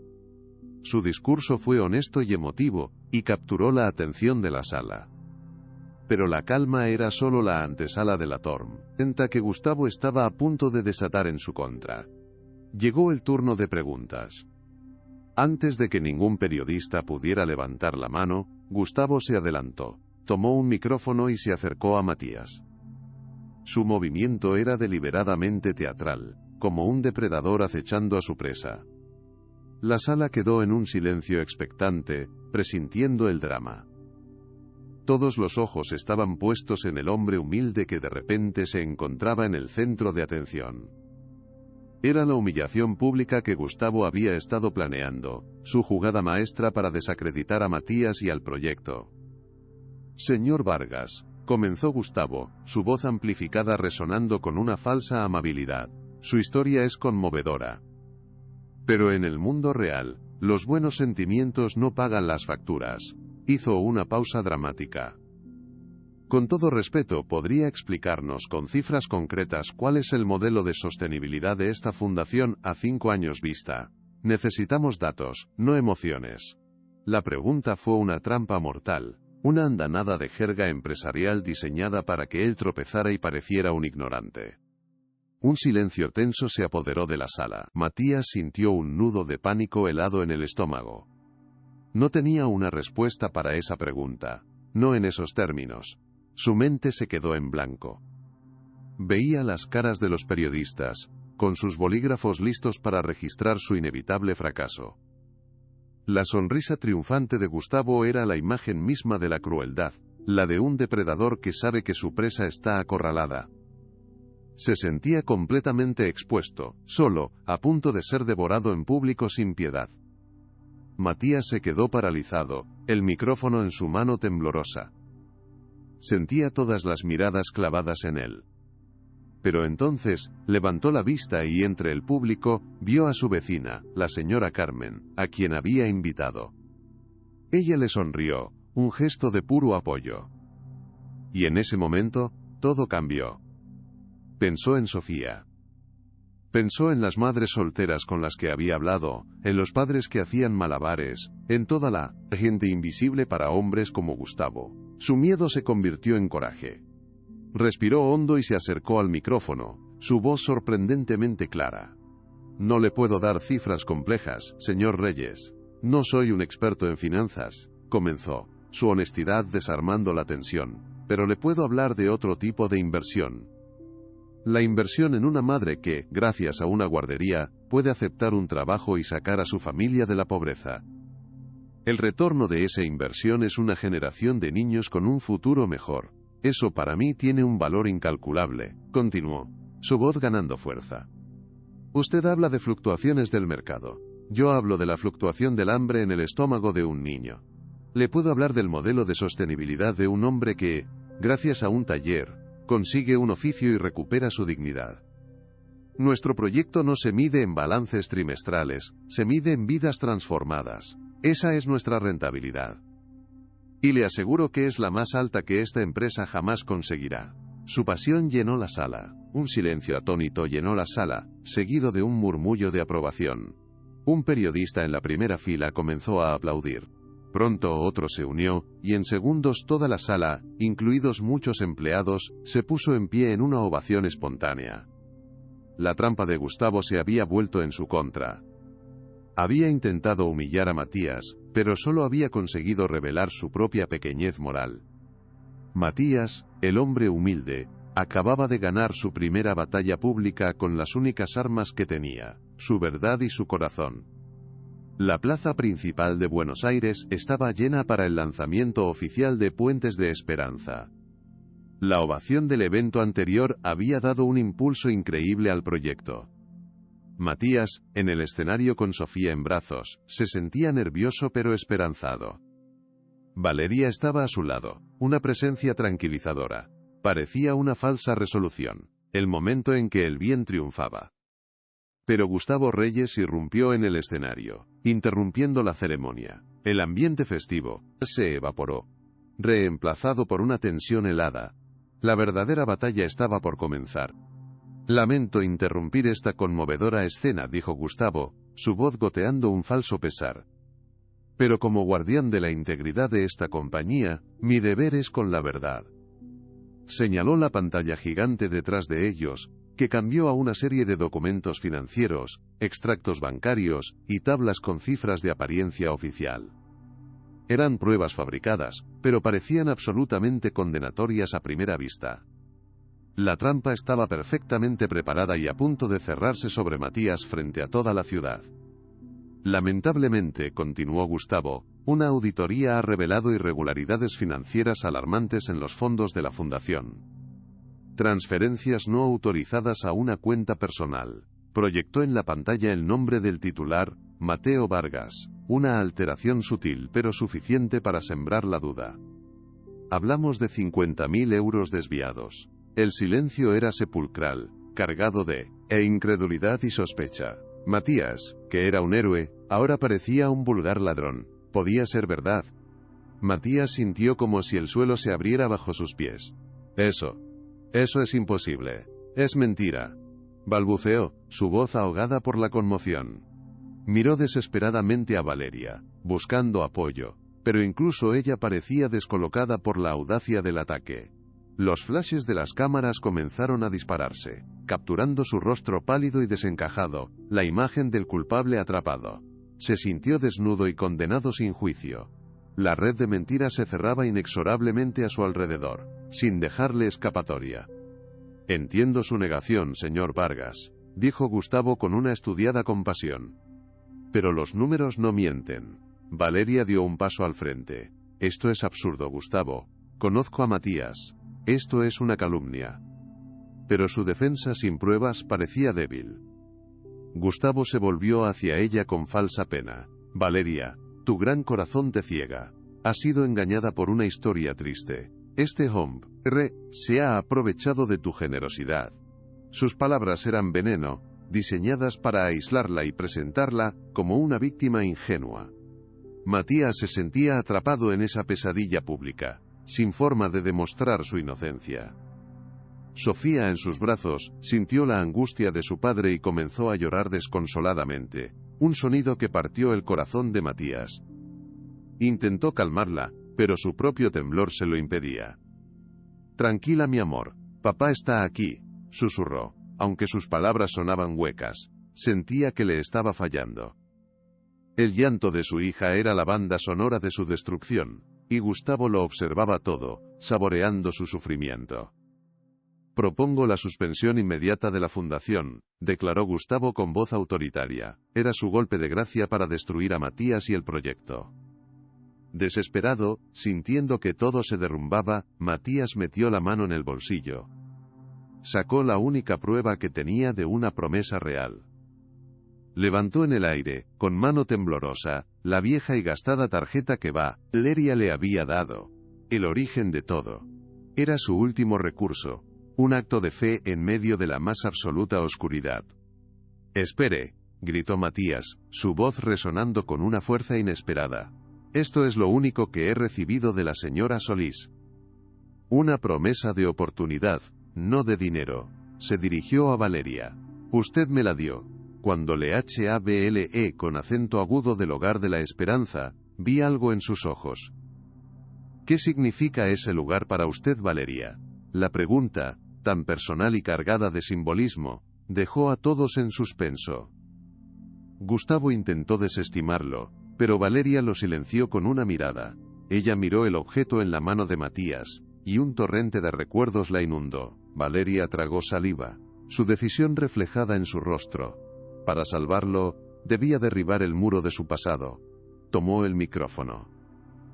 Su discurso fue honesto y emotivo, y capturó la atención de la sala. Pero la calma era solo la antesala de la tormenta que Gustavo estaba a punto de desatar en su contra. Llegó el turno de preguntas. Antes de que ningún periodista pudiera levantar la mano, Gustavo se adelantó, tomó un micrófono y se acercó a Matías. Su movimiento era deliberadamente teatral, como un depredador acechando a su presa. La sala quedó en un silencio expectante, presintiendo el drama. Todos los ojos estaban puestos en el hombre humilde que de repente se encontraba en el centro de atención. Era la humillación pública que Gustavo había estado planeando, su jugada maestra para desacreditar a Matías y al proyecto. Señor Vargas, comenzó Gustavo, su voz amplificada resonando con una falsa amabilidad. Su historia es conmovedora. Pero en el mundo real, los buenos sentimientos no pagan las facturas. Hizo una pausa dramática. Con todo respeto, ¿podría explicarnos con cifras concretas cuál es el modelo de sostenibilidad de esta fundación a 5 años vista? Necesitamos datos, no emociones. La pregunta fue una trampa mortal, una andanada de jerga empresarial diseñada para que él tropezara y pareciera un ignorante. Un silencio tenso se apoderó de la sala. Matías sintió un nudo de pánico helado en el estómago. No tenía una respuesta para esa pregunta, no en esos términos. Su mente se quedó en blanco. Veía las caras de los periodistas, con sus bolígrafos listos para registrar su inevitable fracaso. La sonrisa triunfante de Gustavo era la imagen misma de la crueldad, la de un depredador que sabe que su presa está acorralada. Se sentía completamente expuesto, solo, a punto de ser devorado en público sin piedad. Matías se quedó paralizado, el micrófono en su mano temblorosa. Sentía todas las miradas clavadas en él. Pero entonces, levantó la vista y entre el público, vio a su vecina, la señora Carmen, a quien había invitado. Ella le sonrió, un gesto de puro apoyo. Y en ese momento, todo cambió. Pensó en Sofía. Pensó en las madres solteras con las que había hablado, en los padres que hacían malabares, en toda la gente invisible para hombres como Gustavo. Su miedo se convirtió en coraje. Respiró hondo y se acercó al micrófono, su voz sorprendentemente clara. No le puedo dar cifras complejas, señor Reyes. No soy un experto en finanzas, comenzó, su honestidad desarmando la tensión, pero le puedo hablar de otro tipo de inversión. La inversión en una madre que, gracias a una guardería, puede aceptar un trabajo y sacar a su familia de la pobreza. El retorno de esa inversión es una generación de niños con un futuro mejor. Eso para mí tiene un valor incalculable, continuó, su voz ganando fuerza. Usted habla de fluctuaciones del mercado. Yo hablo de la fluctuación del hambre en el estómago de un niño. Le puedo hablar del modelo de sostenibilidad de un hombre que, gracias a un taller, consigue un oficio y recupera su dignidad. Nuestro proyecto no se mide en balances trimestrales, se mide en vidas transformadas. Esa es nuestra rentabilidad. Y le aseguro que es la más alta que esta empresa jamás conseguirá. Su pasión llenó la sala. Un silencio atónito llenó la sala, seguido de un murmullo de aprobación. Un periodista en la primera fila comenzó a aplaudir. Pronto otro se unió, y en segundos toda la sala, incluidos muchos empleados, se puso en pie en una ovación espontánea. La trampa de Gustavo se había vuelto en su contra. Había intentado humillar a Matías, pero solo había conseguido revelar su propia pequeñez moral. Matías, el hombre humilde, acababa de ganar su primera batalla pública con las únicas armas que tenía, su verdad y su corazón. La plaza principal de Buenos Aires estaba llena para el lanzamiento oficial de Puentes de Esperanza. La ovación del evento anterior había dado un impulso increíble al proyecto. Matías, en el escenario con Sofía en brazos, se sentía nervioso pero esperanzado. Valeria estaba a su lado, una presencia tranquilizadora. Parecía una falsa resolución, el momento en que el bien triunfaba. Pero Gustavo Reyes irrumpió en el escenario, interrumpiendo la ceremonia. El ambiente festivo se evaporó, reemplazado por una tensión helada. La verdadera batalla estaba por comenzar. Lamento interrumpir esta conmovedora escena, dijo Gustavo, su voz goteando un falso pesar. Pero como guardián de la integridad de esta compañía, mi deber es con la verdad. Señaló la pantalla gigante detrás de ellos, que cambió a una serie de documentos financieros, extractos bancarios y tablas con cifras de apariencia oficial. Eran pruebas fabricadas, pero parecían absolutamente condenatorias a primera vista. La trampa estaba perfectamente preparada y a punto de cerrarse sobre Matías frente a toda la ciudad. Lamentablemente, continuó Gustavo, una auditoría ha revelado irregularidades financieras alarmantes en los fondos de la fundación. Transferencias no autorizadas a una cuenta personal. Proyectó en la pantalla el nombre del titular, Mateo Vargas, una alteración sutil pero suficiente para sembrar la duda. Hablamos de 50.000 euros desviados. El silencio era sepulcral, cargado de incredulidad y sospecha. Matías, que era un héroe, ahora parecía un vulgar ladrón. Podía ser verdad. Matías sintió como si el suelo se abriera bajo sus pies. Eso es imposible. Es mentira. Balbuceó, su voz ahogada por la conmoción. Miró desesperadamente a Valeria, buscando apoyo, pero incluso ella parecía descolocada por la audacia del ataque. Los flashes de las cámaras comenzaron a dispararse, capturando su rostro pálido y desencajado, la imagen del culpable atrapado. Se sintió desnudo y condenado sin juicio. La red de mentiras se cerraba inexorablemente a su alrededor, sin dejarle escapatoria. Entiendo su negación, señor Vargas, dijo Gustavo con una estudiada compasión. Pero los números no mienten. Valeria dio un paso al frente. Esto es absurdo, Gustavo. Conozco a Matías. Esto es una calumnia. Pero su defensa sin pruebas parecía débil. Gustavo se volvió hacia ella con falsa pena. Valeria, tu gran corazón te ciega. Has sido engañada por una historia triste. Este hombre se ha aprovechado de tu generosidad. Sus palabras eran veneno, diseñadas para aislarla y presentarla como una víctima ingenua. Matías se sentía atrapado en esa pesadilla pública, sin forma de demostrar su inocencia. Sofía en sus brazos, sintió la angustia de su padre y comenzó a llorar desconsoladamente, un sonido que partió el corazón de Matías. Intentó calmarla, pero su propio temblor se lo impedía. «Tranquila, mi amor, papá está aquí», susurró, aunque sus palabras sonaban huecas, sentía que le estaba fallando. El llanto de su hija era la banda sonora de su destrucción, y Gustavo lo observaba todo, saboreando su sufrimiento. «Propongo la suspensión inmediata de la fundación», declaró Gustavo con voz autoritaria. Era su golpe de gracia para destruir a Matías y el proyecto. Desesperado, sintiendo que todo se derrumbaba, Matías metió la mano en el bolsillo. Sacó la única prueba que tenía de una promesa real. Levantó en el aire, con mano temblorosa, la vieja y gastada tarjeta que Valeria le había dado. El origen de todo. Era su último recurso, un acto de fe en medio de la más absoluta oscuridad. «Espere», gritó Matías, su voz resonando con una fuerza inesperada. «Esto es lo único que he recibido de la señora Solís. Una promesa de oportunidad, no de dinero». Se dirigió a Valeria. «Usted me la dio. Cuando le hable con acento agudo del hogar de la esperanza, vi algo en sus ojos». «¿Qué significa ese lugar para usted, Valeria?». La pregunta, tan personal y cargada de simbolismo, dejó a todos en suspenso. Gustavo intentó desestimarlo, pero Valeria lo silenció con una mirada. Ella miró el objeto en la mano de Matías, y un torrente de recuerdos la inundó. Valeria tragó saliva, su decisión reflejada en su rostro. Para salvarlo, debía derribar el muro de su pasado. Tomó el micrófono.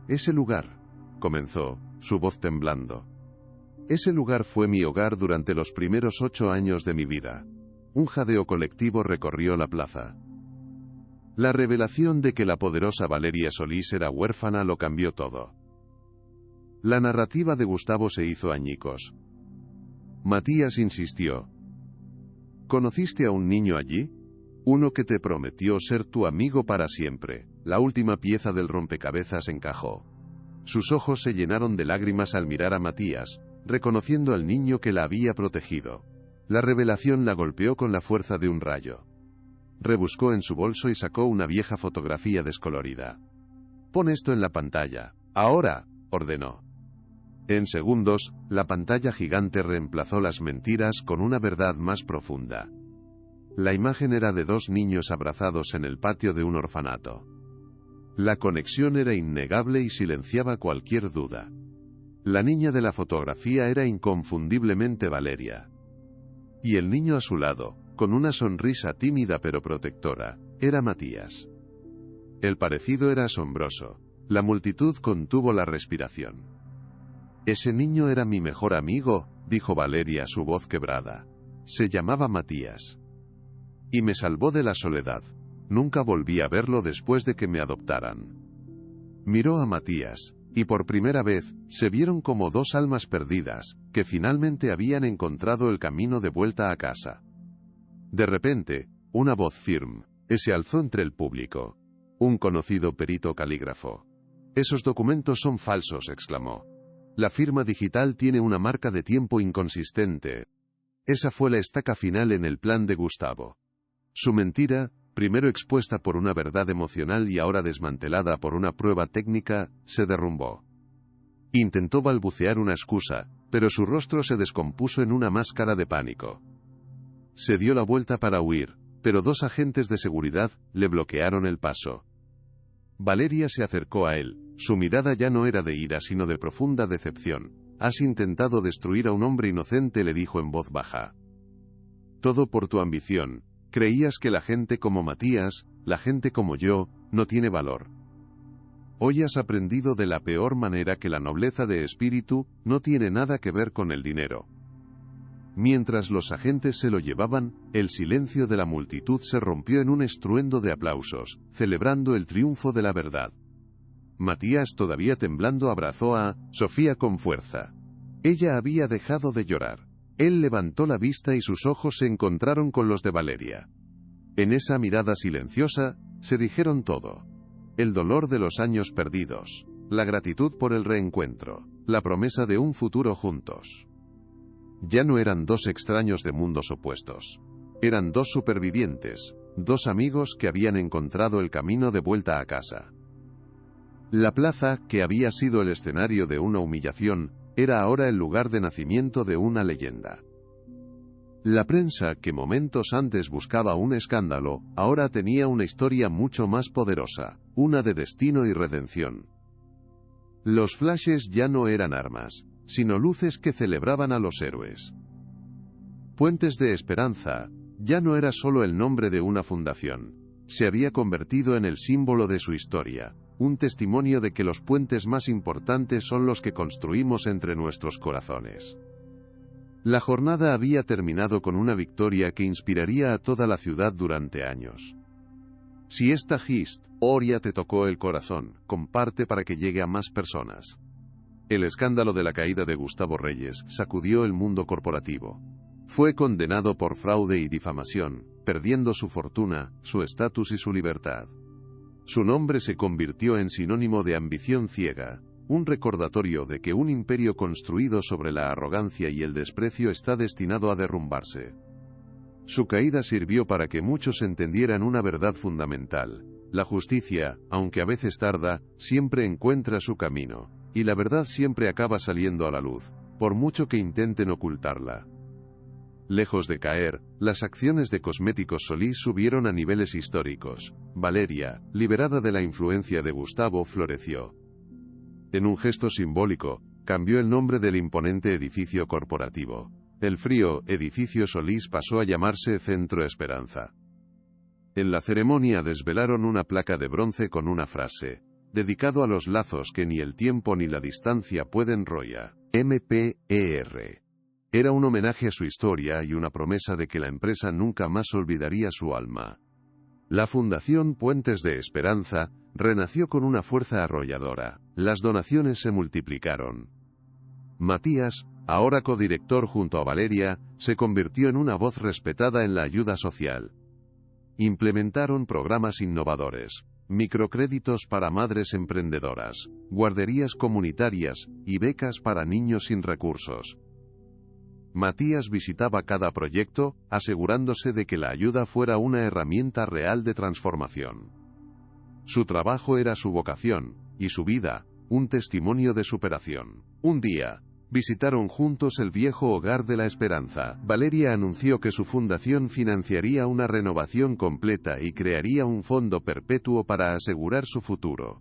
«Ese lugar», comenzó, su voz temblando. «Ese lugar fue mi hogar durante los primeros 8 años de mi vida». Un jadeo colectivo recorrió la plaza. La revelación de que la poderosa Valeria Solís era huérfana lo cambió todo. La narrativa de Gustavo se hizo añicos. Matías insistió. «¿Conociste a un niño allí? Uno que te prometió ser tu amigo para siempre». La última pieza del rompecabezas encajó. Sus ojos se llenaron de lágrimas al mirar a Matías, reconociendo al niño que la había protegido. La revelación la golpeó con la fuerza de un rayo. Rebuscó en su bolso y sacó una vieja fotografía descolorida. «Pon esto en la pantalla. Ahora», ordenó. En segundos, la pantalla gigante reemplazó las mentiras con una verdad más profunda. La imagen era de 2 niños abrazados en el patio de un orfanato. La conexión era innegable y silenciaba cualquier duda. La niña de la fotografía era inconfundiblemente Valeria. Y el niño a su lado, con una sonrisa tímida pero protectora, era Matías. El parecido era asombroso. La multitud contuvo la respiración. «Ese niño era mi mejor amigo», dijo Valeria, su voz quebrada. «Se llamaba Matías. Y me salvó de la soledad. Nunca volví a verlo después de que me adoptaran». Miró a Matías, y por primera vez, se vieron como 2 almas perdidas, que finalmente habían encontrado el camino de vuelta a casa. De repente, una voz firme se alzó entre el público. Un conocido perito calígrafo. «Esos documentos son falsos», exclamó. «La firma digital tiene una marca de tiempo inconsistente». Esa fue la estaca final en el plan de Gustavo. Su mentira, primero expuesta por una verdad emocional y ahora desmantelada por una prueba técnica, se derrumbó. Intentó balbucear una excusa, pero su rostro se descompuso en una máscara de pánico. Se dio la vuelta para huir, pero 2 agentes de seguridad le bloquearon el paso. Valeria se acercó a él, su mirada ya no era de ira sino de profunda decepción. «Has intentado destruir a un hombre inocente», le dijo en voz baja. «Todo por tu ambición. Creías que la gente como Matías, la gente como yo, no tiene valor. Hoy has aprendido de la peor manera que la nobleza de espíritu no tiene nada que ver con el dinero». Mientras los agentes se lo llevaban, el silencio de la multitud se rompió en un estruendo de aplausos, celebrando el triunfo de la verdad. Matías, todavía temblando, abrazó a Sofía con fuerza. Ella había dejado de llorar. Él levantó la vista y sus ojos se encontraron con los de Valeria. En esa mirada silenciosa, se dijeron todo. El dolor de los años perdidos, la gratitud por el reencuentro, la promesa de un futuro juntos. Ya no eran dos extraños de mundos opuestos. Eran dos supervivientes, dos amigos que habían encontrado el camino de vuelta a casa. La plaza, que había sido el escenario de una humillación, era ahora el lugar de nacimiento de una leyenda. La prensa, que momentos antes buscaba un escándalo, ahora tenía una historia mucho más poderosa, una de destino y redención. Los flashes ya no eran armas, sino luces que celebraban a los héroes. Puentes de Esperanza ya no era solo el nombre de una fundación, se había convertido en el símbolo de su historia, un testimonio de que los puentes más importantes son los que construimos entre nuestros corazones. La jornada había terminado con una victoria que inspiraría a toda la ciudad durante años. Si esta historia te tocó el corazón, comparte para que llegue a más personas. El escándalo de la caída de Gustavo Reyes sacudió el mundo corporativo. Fue condenado por fraude y difamación, perdiendo su fortuna, su estatus y su libertad. Su nombre se convirtió en sinónimo de ambición ciega, un recordatorio de que un imperio construido sobre la arrogancia y el desprecio está destinado a derrumbarse. Su caída sirvió para que muchos entendieran una verdad fundamental: la justicia, aunque a veces tarda, siempre encuentra su camino, y la verdad siempre acaba saliendo a la luz, por mucho que intenten ocultarla. Lejos de caer, las acciones de Cosméticos Solís subieron a niveles históricos. Valeria, liberada de la influencia de Gustavo, floreció. En un gesto simbólico, cambió el nombre del imponente edificio corporativo. El frío edificio Solís pasó a llamarse Centro Esperanza. En la ceremonia desvelaron una placa de bronce con una frase: dedicado a los lazos que ni el tiempo ni la distancia pueden rollar. MPER. Era un homenaje a su historia y una promesa de que la empresa nunca más olvidaría su alma. La Fundación Puentes de Esperanza renació con una fuerza arrolladora. Las donaciones se multiplicaron. Matías, ahora codirector junto a Valeria, se convirtió en una voz respetada en la ayuda social. Implementaron programas innovadores, microcréditos para madres emprendedoras, guarderías comunitarias y becas para niños sin recursos. Matías visitaba cada proyecto, asegurándose de que la ayuda fuera una herramienta real de transformación. Su trabajo era su vocación, y su vida, un testimonio de superación. Un día, visitaron juntos el viejo hogar de la Esperanza. Valeria anunció que su fundación financiaría una renovación completa y crearía un fondo perpetuo para asegurar su futuro.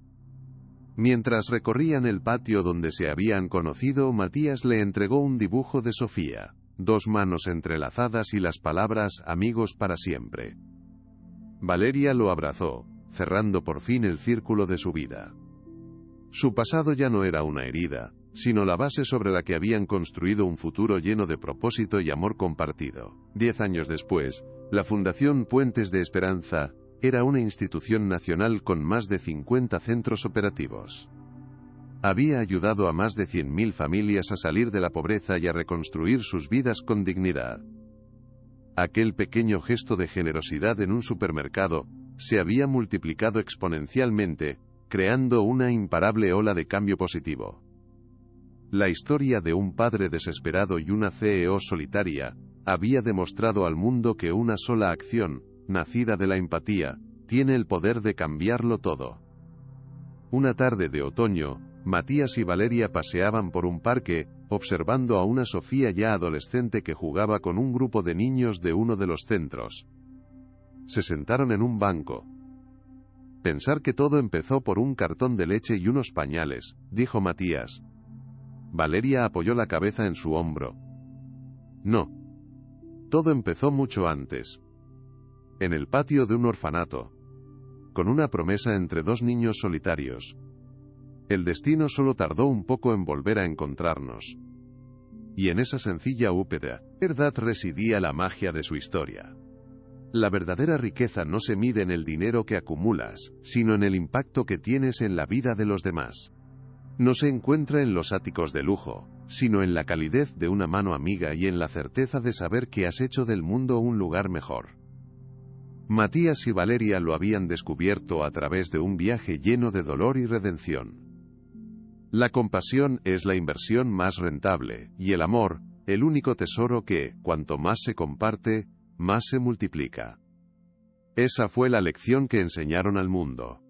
Mientras recorrían el patio donde se habían conocido, Matías le entregó un dibujo de Sofía, dos manos entrelazadas y las palabras "amigos para siempre". Valeria lo abrazó, cerrando por fin el círculo de su vida. Su pasado ya no era una herida, sino la base sobre la que habían construido un futuro lleno de propósito y amor compartido. 10 años después, la Fundación Puentes de Esperanza era una institución nacional con más de 50 centros operativos. Había ayudado a más de 100.000 familias a salir de la pobreza y a reconstruir sus vidas con dignidad. Aquel pequeño gesto de generosidad en un supermercado se había multiplicado exponencialmente, creando una imparable ola de cambio positivo. La historia de un padre desesperado y una CEO solitaria había demostrado al mundo que una sola acción, nacida de la empatía, tiene el poder de cambiarlo todo. Una tarde de otoño, Matías y Valeria paseaban por un parque, observando a una Sofía ya adolescente que jugaba con un grupo de niños de uno de los centros. Se sentaron en un banco. Pensar que todo empezó por un cartón de leche y unos pañales, dijo Matías. Valeria apoyó la cabeza en su hombro. No. Todo empezó mucho antes. En el patio de un orfanato. Con una promesa entre dos niños solitarios. El destino solo tardó un poco en volver a encontrarnos. Y en esa sencilla verdad residía la magia de su historia. La verdadera riqueza no se mide en el dinero que acumulas, sino en el impacto que tienes en la vida de los demás. No se encuentra en los áticos de lujo, sino en la calidez de una mano amiga y en la certeza de saber que has hecho del mundo un lugar mejor. Matías y Valeria lo habían descubierto a través de un viaje lleno de dolor y redención. La compasión es la inversión más rentable, y el amor, el único tesoro que, cuanto más se comparte, más se multiplica. Esa fue la lección que enseñaron al mundo.